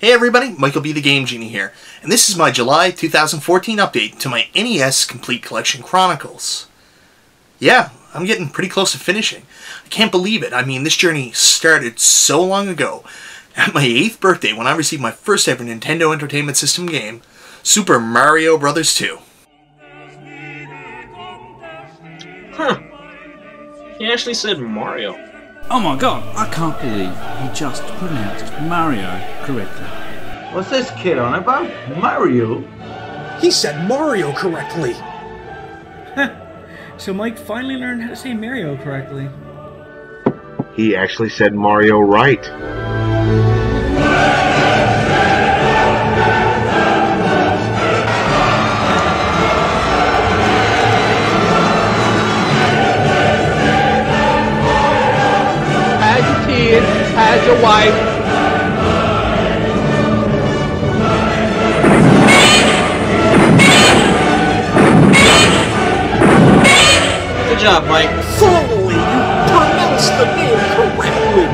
Hey everybody, Michael B. the Game Genie here, and this is my July 2014 update to my NES Complete Collection Chronicles. Yeah, I'm getting pretty close to finishing. I can't believe it. I mean, this journey started so long ago, at my 8th birthday when I received my first ever Nintendo Entertainment System game, Super Mario Bros. 2. Huh. He actually said Mario. Oh my god, I can't believe he just pronounced Mario correctly. What's this kid on about? Mario? He said Mario correctly. So Mike finally learned how to say Mario correctly. He actually said Mario right. Has your wife. Good job, Mike. Finally, you pronounced the name correctly.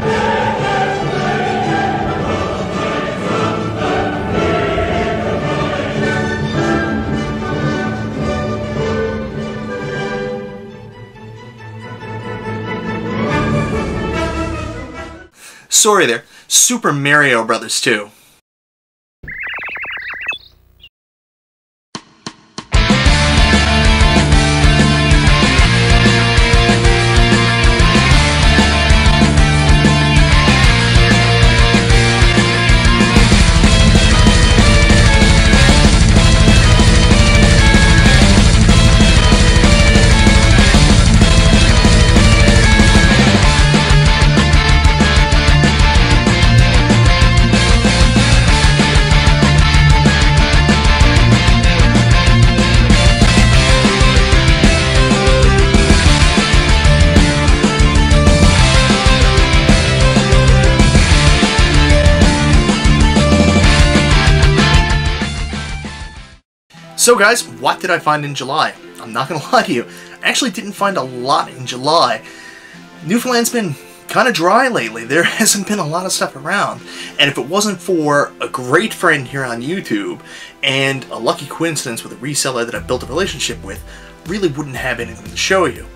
Sorry there, Super Mario Bros. 2. So guys, what did I find in July? I'm not gonna lie to you, I actually didn't find a lot in July. Newfoundland's been kind of dry lately. There hasn't been a lot of stuff around. And if it wasn't for a great friend here on YouTube and a lucky coincidence with a reseller that I built a relationship with, really wouldn't have anything to show you.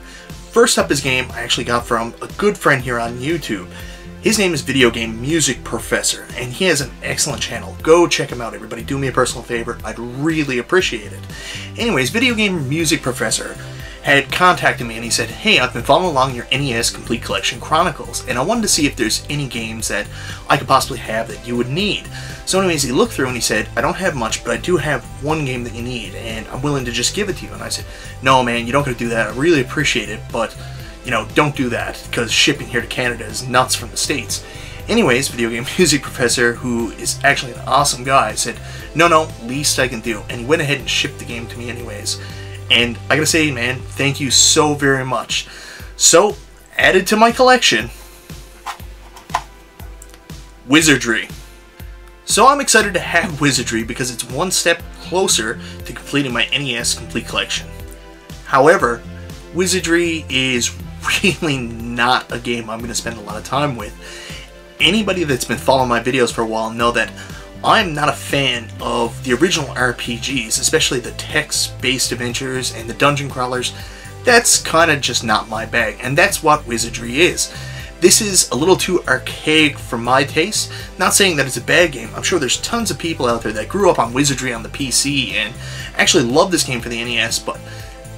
First up is a game I actually got from a good friend here on YouTube. His name is Video Game Music Professor, and he has an excellent channel. Go check him out, everybody. Do me a personal favor. I'd really appreciate it. Anyways, Video Game Music Professor had contacted me and he said, hey, I've been following along your NES Complete Collection Chronicles, and I wanted to see if there's any games that I could possibly have that you would need. So anyways, he looked through and he said, I don't have much, but I do have one game that you need, and I'm willing to just give it to you. And I said, no man, you don't gotta do that. I really appreciate it, but you know, don't do that, because shipping here to Canada is nuts from the States. Anyways, Video Game Music Professor, who is actually an awesome guy, said, no, least I can do. And he went ahead and shipped the game to me anyways. And I gotta say, man, thank you so very much. So, added to my collection, Wizardry. So I'm excited to have Wizardry because it's one step closer to completing my NES Complete Collection. However, Wizardry is really not a game I'm going to spend a lot of time with. Anybody that's been following my videos for a while know that I'm not a fan of the original RPGs, especially the text-based adventures and the dungeon crawlers. That's kind of just not my bag, and that's what Wizardry is. This is a little too archaic for my taste. Not saying that it's a bad game. I'm sure there's tons of people out there that grew up on Wizardry on the PC and actually love this game for the NES, but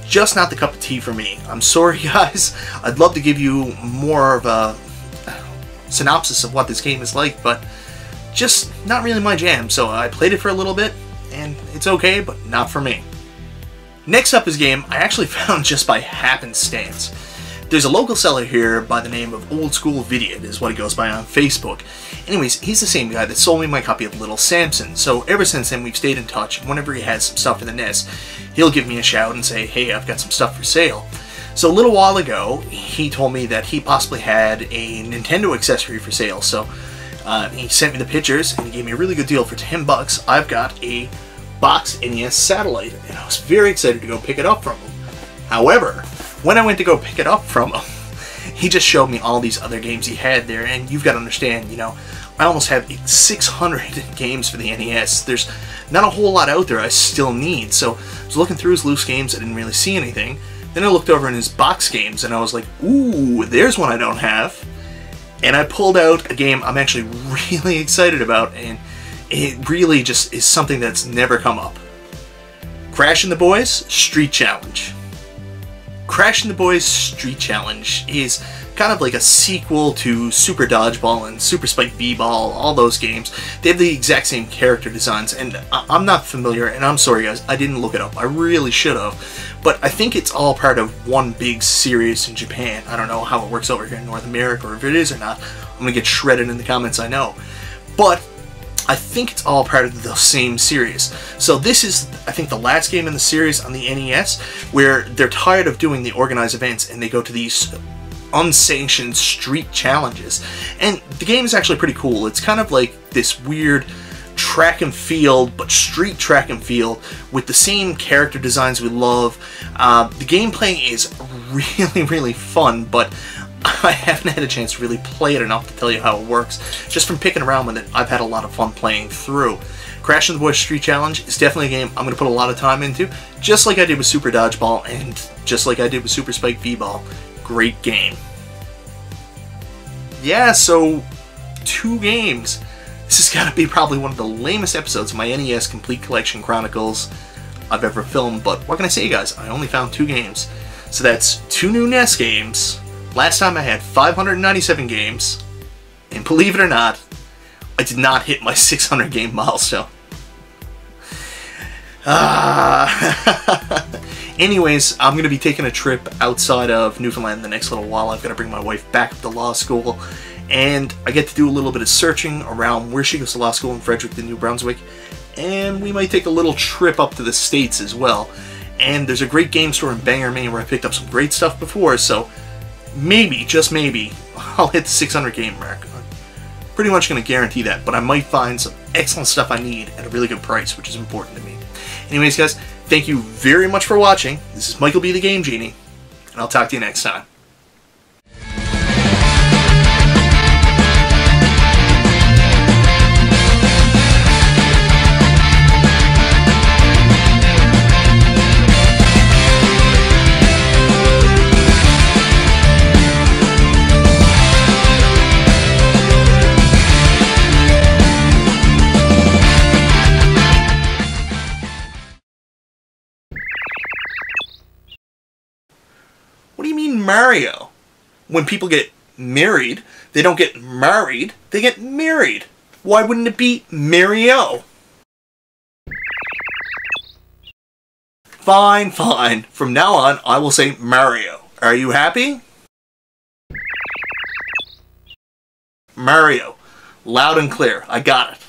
just not the cup of tea for me. I'm sorry guys, I'd love to give you more of a synopsis of what this game is like, but just not really my jam. So I played it for a little bit, and it's okay, but not for me. Next up is a game I actually found just by happenstance. There's a local seller here by the name of Old School Vidiot, is what he goes by on Facebook. Anyways, he's the same guy that sold me my copy of Little Samson, so ever since then we've stayed in touch, and whenever he has some stuff for the NES, he'll give me a shout and say, hey, I've got some stuff for sale. So a little while ago, he told me that he possibly had a Nintendo accessory for sale, so he sent me the pictures, and he gave me a really good deal for $10. I've got a box NES Satellite, and I was very excited to go pick it up from him. However, when I went to go pick it up from him, he just showed me all these other games he had there, and you've got to understand, you know, I almost have 600 games for the NES. There's not a whole lot out there I still need, so I was looking through his loose games, I didn't really see anything. Then I looked over in his box games, and I was like, ooh, there's one I don't have. And I pulled out a game I'm actually really excited about, and it really just is something that's never come up. Crash and the Boys Street Challenge. Crash and the Boys Street Challenge is kind of like a sequel to Super Dodgeball and Super Spike V-Ball, all those games. They have the exact same character designs, and I'm not familiar, and I'm sorry guys, I didn't look it up. I really should have. But I think it's all part of one big series in Japan. I don't know how it works over here in North America, or if it is or not. I'm going to get shredded in the comments, I know. But I think it's all part of the same series. So this is, I think, the last game in the series on the NES, where they're tired of doing the organized events and they go to these unsanctioned street challenges. And the game is actually pretty cool. It's kind of like this weird track and field, but street track and field with the same character designs we love. The gameplay is really fun, but I haven't had a chance to really play it enough to tell you how it works. Just from picking around with it, I've had a lot of fun playing through. Crash and the Boys Street Challenge is definitely a game I'm going to put a lot of time into, just like I did with Super Dodgeball and just like I did with Super Spike V-Ball. Great game. Yeah, so 2 games. This has got to be probably one of the lamest episodes of my NES Complete Collection Chronicles I've ever filmed, but what can I say, guys? I only found 2 games. So that's 2 new NES games. Last time I had 597 games, and believe it or not, I did not hit my 600 game milestone. Anyways, I'm going to be taking a trip outside of Newfoundland the next little while. I've got to bring my wife back to law school, and I get to do a little bit of searching around where she goes to law school in Fredericton, New Brunswick, and we might take a little trip up to the States as well. And there's a great game store in Bangor, Maine, where I picked up some great stuff before, so maybe, just maybe, I'll hit the 600 game mark. I'm pretty much going to guarantee that, but I might find some excellent stuff I need at a really good price, which is important to me. Anyways, guys, thank you very much for watching. This is Michael B. the Game Genie, and I'll talk to you next time. What do you mean Mario? When people get married, they don't get married, they get married. Why wouldn't it be Mario? Fine, fine. From now on, I will say Mario. Are you happy? Mario. Loud and clear. I got it.